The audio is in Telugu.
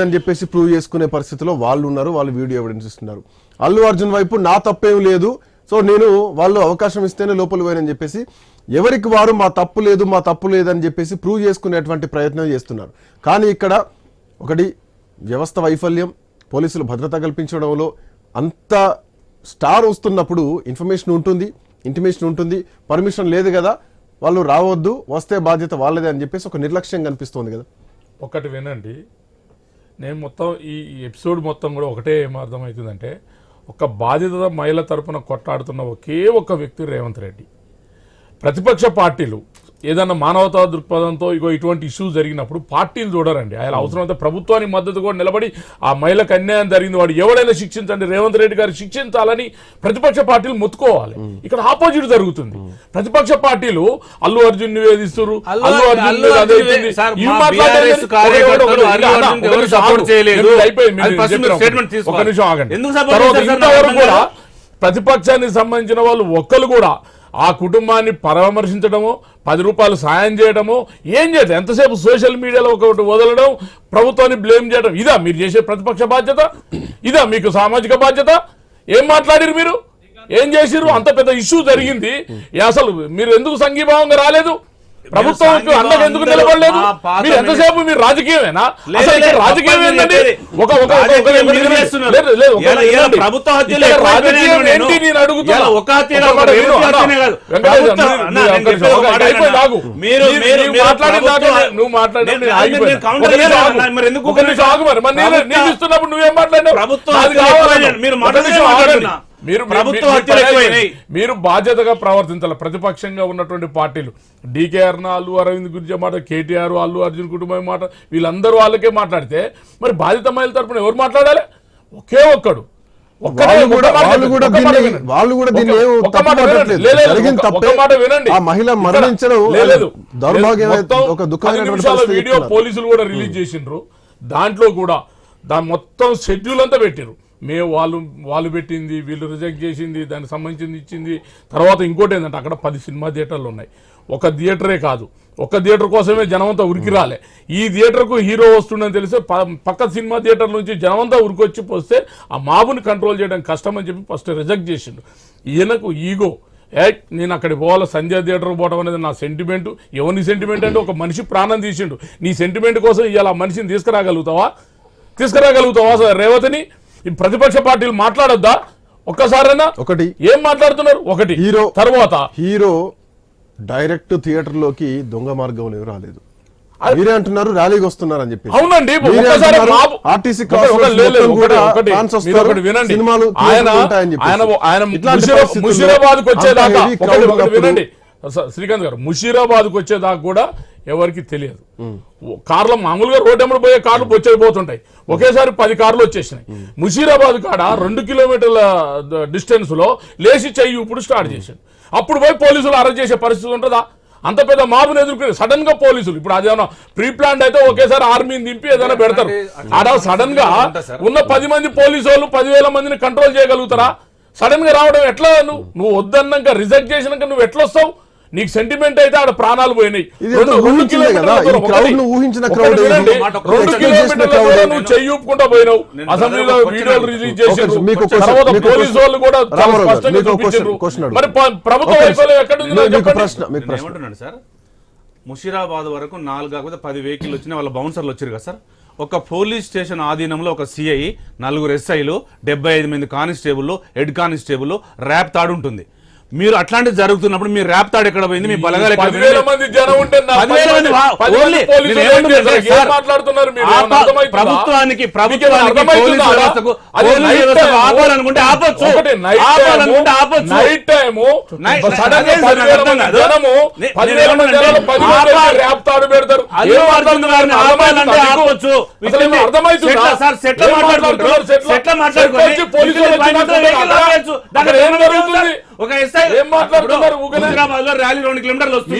అని చెప్పేసి ప్రూవ్ చేసుకునే పరిస్థితిలో వాళ్ళు ఉన్నారు. వాళ్ళు వీడియో ఎవిడెన్స్ ఇస్తున్నారు. అల్లు అర్జున్ వైపు నా తప్పేం లేదు, సో నేను వాళ్ళు అవకాశం ఇస్తేనే లోపల పోయానని చెప్పేసి ఎవరికి వారు మా తప్పు లేదు అని చెప్పేసి ప్రూవ్ చేసుకునేటువంటి ప్రయత్నం చేస్తున్నారు. కానీ ఇక్కడ ఒకటి వ్యవస్థ వైఫల్యం, పోలీసులు భద్రత కల్పించడంలో అంత స్టార్ వస్తున్నప్పుడు ఇంటిమేషన్ ఉంటుంది, పర్మిషన్ లేదు కదా, వాళ్ళు రావద్దు, వస్తే బాధ్యత వాళ్ళదే అని చెప్పేసి ఒక నిర్లక్ష్యం కనిపిస్తోంది కదా. ఒకటి వినండి, నేను మొత్తం ఈ ఎపిసోడ్ మొత్తం కూడా ఒకటే ఏం అర్థమవుతుందంటే, ఒక బాధిత మహిళ తరపున కొట్లాడుతున్న ఒకే ఒక్క వ్యక్తి రేవంత్ రెడ్డి. ప్రతిపక్ష పార్టీలు ఏదన్నా మానవతా దృక్పథంతో ఇటువంటి ఇష్యూస్ జరిగినప్పుడు పార్టీలు చూడరండి. ఆయన అవసరమైతే ప్రభుత్వానికి మద్దతు కూడా నిలబడి ఆ మహిళకు అన్యాయం జరిగింది వాడు ఎవడైనా శిక్షించండి, రేవంత్ రెడ్డి గారు శిక్షించాలని ప్రతిపక్ష పార్టీలు మొత్తుకోవాలి. ఇక్కడ ఆపోజిట్ జరుగుతుంది. ప్రతిపక్ష పార్టీలు అల్లు అర్జున్ నివేదిస్తారు, అల్లు అర్జున్ ప్రతిపక్షానికి సంబంధించిన వాళ్ళు ఒక్కరు కూడా ఆ కుటుంబాన్ని పరామర్శించడమో 10 రూపాయలు సాయం చేయడమో ఏం చేయడం, ఎంతసేపు సోషల్ మీడియాలో ఒకటి వదలడం, ప్రభుత్వాన్ని బ్లేమ్ చేయడం, ఇదా మీరు చేసే ప్రతిపక్ష బాధ్యత? ఇదా మీకు సామాజిక బాధ్యత? ఏం మాట్లాడారు మీరు? ఏం చేసిరు? అంత పెద్ద ఇష్యూ జరిగింది, అసలు మీరు ఎందుకు సంఘీభావంగా రాలేదు? ప్రభుత్వం అండగా ఎందుకు నిలబడలేదు? మీరు ఎంతసేపు మీరు రాజకీయమేనా? రాజకీయం ఏంటండి? నువ్వు మాట్లాడినప్పుడు నువ్వేం మాట్లాడినావు? మీరు బాధ్యతగా ప్రవర్తించాలి. ప్రతిపక్షంగా ఉన్నటువంటి పార్టీలు డికేఆర్ అల్లు అరవింద్ గురించి మాట, కేటీఆర్ అల్లు అర్జున్ కుటుంబం మాట, వీళ్ళందరూ వాళ్ళకే మాట్లాడితే మరి బాధిత మహిళల తరపున ఎవరు మాట్లాడాలి? ఒకే ఒక్కడు. వీడియో పోలీసులు కూడా రిలీజ్ చేసిండ్రు. దాంట్లో కూడా దాని మొత్తం షెడ్యూల్ అంతా పెట్టారు. మేము వాళ్ళు పెట్టింది, వీళ్ళు రిజెక్ట్ చేసింది, దానికి సంబంధించింది ఇచ్చింది. తర్వాత ఇంకోటి ఏంటంటే అక్కడ 10 సినిమా థియేటర్లు ఉన్నాయి. ఒక థియేటరే కాదు, ఒక థియేటర్ కోసమే జనమంతా ఉరికి రాలే. ఈ థియేటర్కు హీరో వస్తుండని తెలిస్తే పక్క సినిమా థియేటర్ నుంచి జనమంతా ఉరికొచ్చి పోస్తే ఆ మాబుని కంట్రోల్ చేయడం కష్టం అని చెప్పి ఫస్ట్ రిజెక్ట్ చేసిండు. ఈయనకు ఈగో, నేను అక్కడికి పోవాలి, సంజయ్ థియేటర్కి పోవడం అనేది నా సెంటిమెంట్. ఎవరి సెంటిమెంట్ అంటే ఒక మనిషి ప్రాణం తీసిండు. నీ సెంటిమెంట్ కోసం ఇవాళ ఆ మనిషిని తీసుకురాగలుగుతావా రేవతిని? ఈ ప్రతిపక్ష పార్టీలు మాట్లాడొద్దా ఒక్కసారైనా? ఒకటి ఏం మాట్లాడుతున్నారు? ఒకటి హీరో, తర్వాత హీరో డైరెక్ట్ థియేటర్ లోకి దొంగ మార్గంలో రాలేదు, మీరే అంటున్నారు ర్యాలీకి వస్తున్నారు అని చెప్పి. అవునండి, ముషీరాబాద్కి వచ్చేదాకా వినండి శ్రీకాంత్ గారు, ముషీరాబాద్కి వచ్చేదాకా కూడా ఎవరికి తెలియదు. కార్లు మామూలుగా రోడ్డు ఎమ్మడి పోయే కార్లు పోతుంటాయి, ఒకేసారి 10 కార్లు వచ్చేసినాయి. ముషీరాబాద్ కాడ 2 కిలోమీటర్ల డిస్టెన్స్ లో లేచి చెయ్యి ఇప్పుడు స్టార్ట్ చేశాడు. అప్పుడు పోయి పోలీసులు అరెస్ట్ చేసే పరిస్థితి ఉంటుందా? అంత పెద్ద మాబుని ఎదుర్కొని సడన్ గా పోలీసులు, ఇప్పుడు అదేమన్నా ప్రీ ప్లాన్ అయితే ఒకేసారి ఆర్మీని దింపి ఏదైనా పెడతారు. ఆడ సడన్ గా ఉన్న 10 మంది పోలీసు వాళ్ళు 10,000 మందిని కంట్రోల్ చేయగలుగుతారా? సడన్ గా రావడం ఎట్లా? నువ్వు వద్దన్నాక రిజెక్ట్ చేసినాక నువ్వు ఎట్లా వస్తావు? నీకు సెంటిమెంట్ అయితే ఆడ ప్రాణాలు పోయినాయి. 2 కిలోమీటర్ల నువ్వు చెయ్యి ఊపుకుంటా పోయినావు. అసెంబ్లీలో వీడియోలు రిలీజ్ చేశారు, పోలీసు వాళ్ళు కూడా చూపించారు. మరి ప్రభుత్వం ఎక్కడ ఏమంటున్నాడు సార్? ముషీరాబాద్ వరకు 4 కాకపోతే 10 వెహికల్ వచ్చినా వాళ్ళ బౌన్సర్లు వచ్చారు కదా సార్. ఒక పోలీస్ స్టేషన్ ఆధీనంలో ఒక సిఐ, 4 ఎస్ఐలు, 75 మంది కానిస్టేబుల్, హెడ్ కానిస్టేబుల్, ర్యాప్ తాడు ఉంటుంది. మీరు అట్లాంటిది జరుగుతున్నప్పుడు మీ ర్యాప్ తాడు ఎక్కడ పోయింది? మీ బలగాలు ప్రభుత్వానికి ఆపాలనుకుంటే ఆపొచ్చు. ఒక ఎస్ఐ ఏం మాట్లాడుతున్నారు? ర్యాలీ 2 కిలోమీటర్లు వస్తుంది.